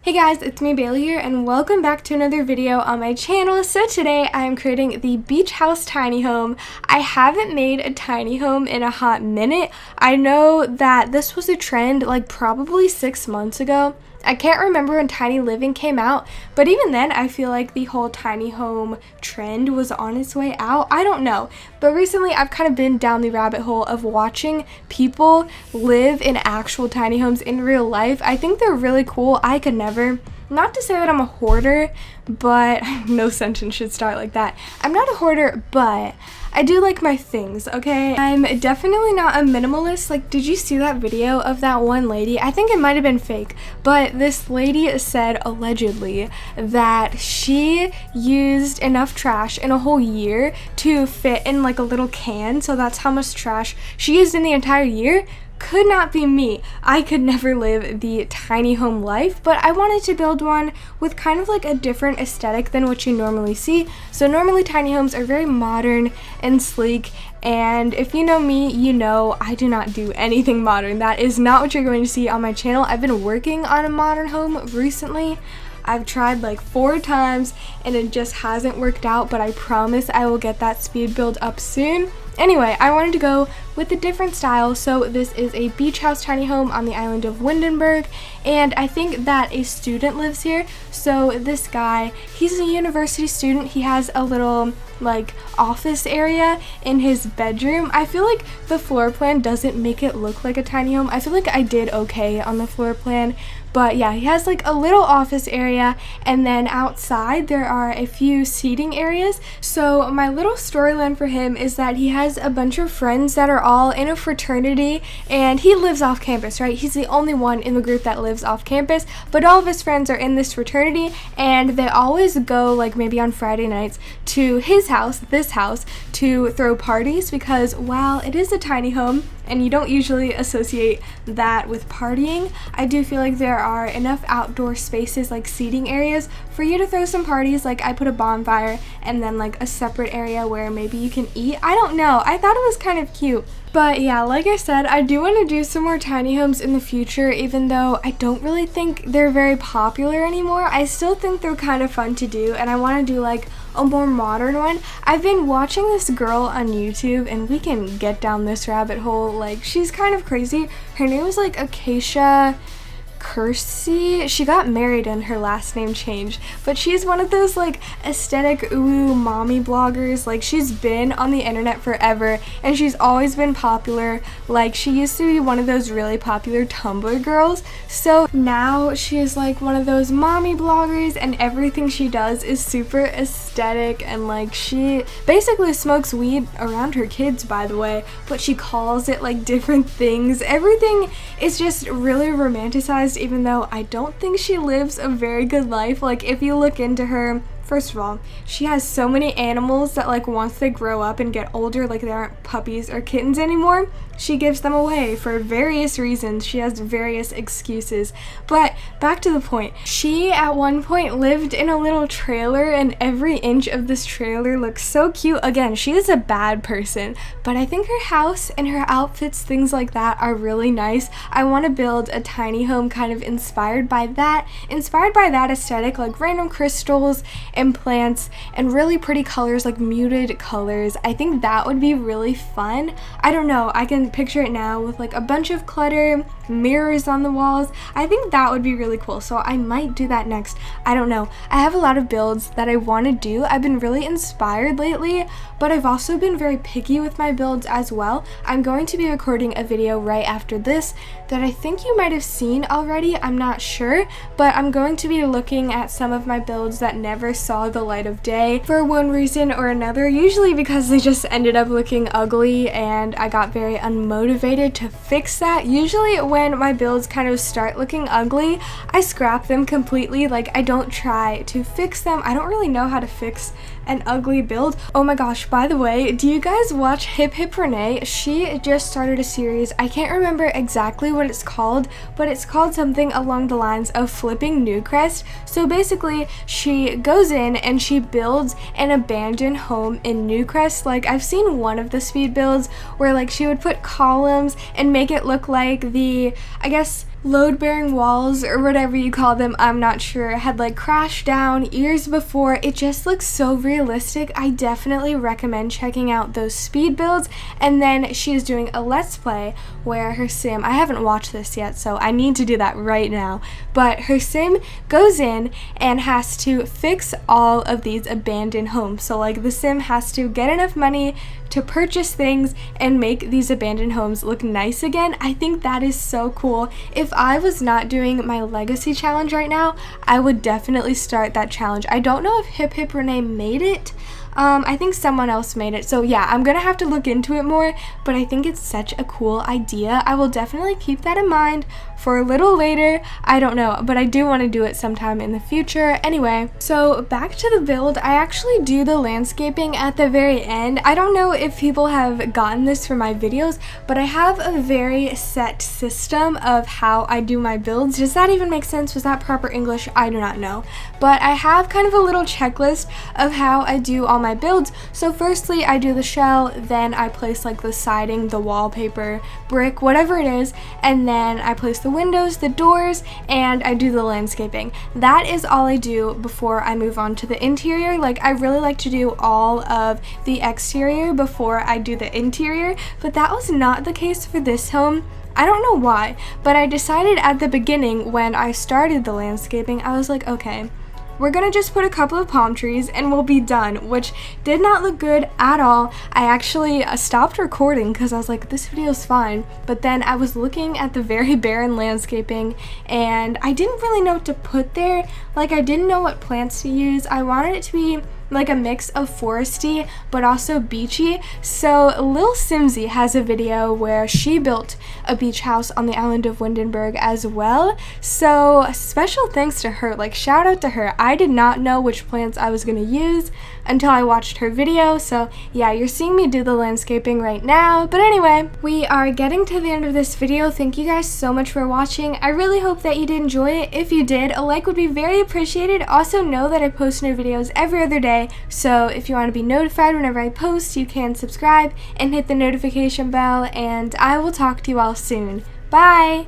Hey guys, it's me Bailey here and welcome back to another video on my channel. So today I am creating the beach house tiny home. I haven't made a tiny home in a hot minute. I know that this was a trend like probably 6 months ago. I can't remember when tiny living came out, but even then I feel like the whole tiny home trend was on its way out. I don't know, but recently I've kind of been down the rabbit hole of watching people live in actual tiny homes in real life. I think they're really cool. I could never. Not to say that I'm a hoarder, but no sentence should start like that. I'm not a hoarder, but I do like my things, okay? I'm definitely not a minimalist. Like, did you see that video of that one lady? I think it might have been fake, but this lady said allegedly that she used enough trash in a whole year to fit in like a little can. So that's how much trash she used in the entire year. Could not be me. I could never live the tiny home life, but I wanted to build one with kind of like a different aesthetic than what you normally see. So normally tiny homes are very modern and sleek, and if you know me, you know I do not do anything modern. That is not what you're going to see on my channel. I've been working on a modern home recently. I've tried like 4 times and it just hasn't worked out, but I promise I will get that speed build up soon. Anyway, I wanted to go with a different style, so this is a beach house tiny home on the island of Windenburg, and I think that a student lives here. So this guy, he's a university student. He has a little like office area in his bedroom. I feel like the floor plan doesn't make it look like a tiny home. I feel like I did okay on the floor plan, but yeah, he has like a little office area, and then outside there are a few seating areas. So my little storyline for him is that he has a bunch of friends that are all in a fraternity, and he lives off campus, right? He's the only one in the group that lives off campus, but all of his friends are in this fraternity, and they always go like maybe on Friday nights to his house, this house, to throw parties, because while it is a tiny home and you don't usually associate that with partying, I do feel like there are enough outdoor spaces like seating areas for you to throw some parties. Like I put a bonfire and then like a separate area where maybe you can eat. I don't know, I thought it was kind of cute. But yeah, like I said, I do want to do some more tiny homes in the future, even though I don't really think they're very popular anymore. I still think they're kind of fun to do, and I want to do like a more modern one. I've been watching this girl on YouTube, and we can get down this rabbit hole. Like, she's kind of crazy. Her name is like Acacia Kersey. She got married and her last name changed, but she's one of those like aesthetic ooh mommy bloggers. Like, she's been on the internet forever and she's always been popular. Like, she used to be one of those really popular Tumblr girls, so now she's like one of those mommy bloggers, and everything she does is super aesthetic, and like she basically smokes weed around her kids, by the way, but she calls it like different things. Everything is just really romanticized, even though I don't think she lives a very good life. Like, if you look into her, first of all, she has so many animals that like once they grow up and get older, like they aren't puppies or kittens anymore, she gives them away for various reasons. She has various excuses. But back to the point. She at one point lived in a little trailer, and every inch of this trailer looks so cute. Again, she is a bad person, but I think her house and her outfits, things like that, are really nice. I want to build a tiny home kind of inspired by that aesthetic, like random crystals and plants and really pretty colors, like muted colors. I think that would be really fun. I don't know, I can picture it now with like a bunch of clutter, mirrors on the walls. I think that would be really cool, so I might do that next. I don't know. I have a lot of builds that I want to do. I've been really inspired lately, but I've also been very picky with my builds as well. I'm going to be recording a video right after this that I think you might have seen already. I'm not sure, but I'm going to be looking at some of my builds that never saw the light of day for one reason or another, usually because they just ended up looking ugly and I got very unmotivated to fix that. Usually when my builds kind of start looking ugly, I scrap them completely. Like, I don't try to fix them. I don't really know how to fix an ugly build. Oh my gosh, by the way, do you guys watch Hip Hip Renee? She just started a series. I can't remember exactly what it's called, but it's called something along the lines of flipping Newcrest. So basically, she goes in and she builds an abandoned home in Newcrest. Like, I've seen one of the speed builds where like she would put columns and make it look like the, I guess, load-bearing walls, or whatever you call them, I'm not sure, had like crashed down years before. It just looks so realistic. I definitely recommend checking out those speed builds. And then she's doing a let's play where her sim, I haven't watched this yet, so I need to do that right now, but her sim goes in and has to fix all of these abandoned homes. So like the sim has to get enough money to purchase things and make these abandoned homes look nice again. I think that is so cool. If I was not doing my legacy challenge right now, I would definitely start that challenge. I don't know if Hip Hip Renee made it. I think someone else made it. So yeah, I'm gonna have to look into it more, but I think it's such a cool idea. I will definitely keep that in mind for a little later. I don't know, but I do want to do it sometime in the future. Anyway, so back to the build. I actually do the landscaping at the very end. I don't know if people have gotten this from my videos, but I have a very set system of how I do my builds. Does that even make sense? Was that proper English? I do not know. But I have kind of a little checklist of how I do all my builds. So firstly, I do the shell, then I place like the siding, the wallpaper, brick, whatever it is, and then I place the windows, the doors, and I do the landscaping. That is all I do before I move on to the interior. Like, I really like to do all of the exterior before I do the interior, but that was not the case for this home. I don't know why, but I decided at the beginning when I started the landscaping, I was like, okay, we're gonna just put a couple of palm trees and we'll be done, which did not look good at all. I actually stopped recording because I was like, this video's fine, but then I was looking at the very barren landscaping and I didn't really know what to put there. Like, I didn't know what plants to use. I wanted it to be like a mix of foresty but also beachy. So Lil Simsy has a video where she built a beach house on the island of Windenburg as well. So special thanks to her, like shout out to her. I did not know which plants I was gonna use until I watched her video. So yeah, you're seeing me do the landscaping right now. But anyway, we are getting to the end of this video. Thank you guys so much for watching. I really hope that you did enjoy it. If you did, a like would be very appreciated. Also know that I post new videos every other day, so if you want to be notified whenever I post, you can subscribe and hit the notification bell, and I will talk to you all soon. Bye!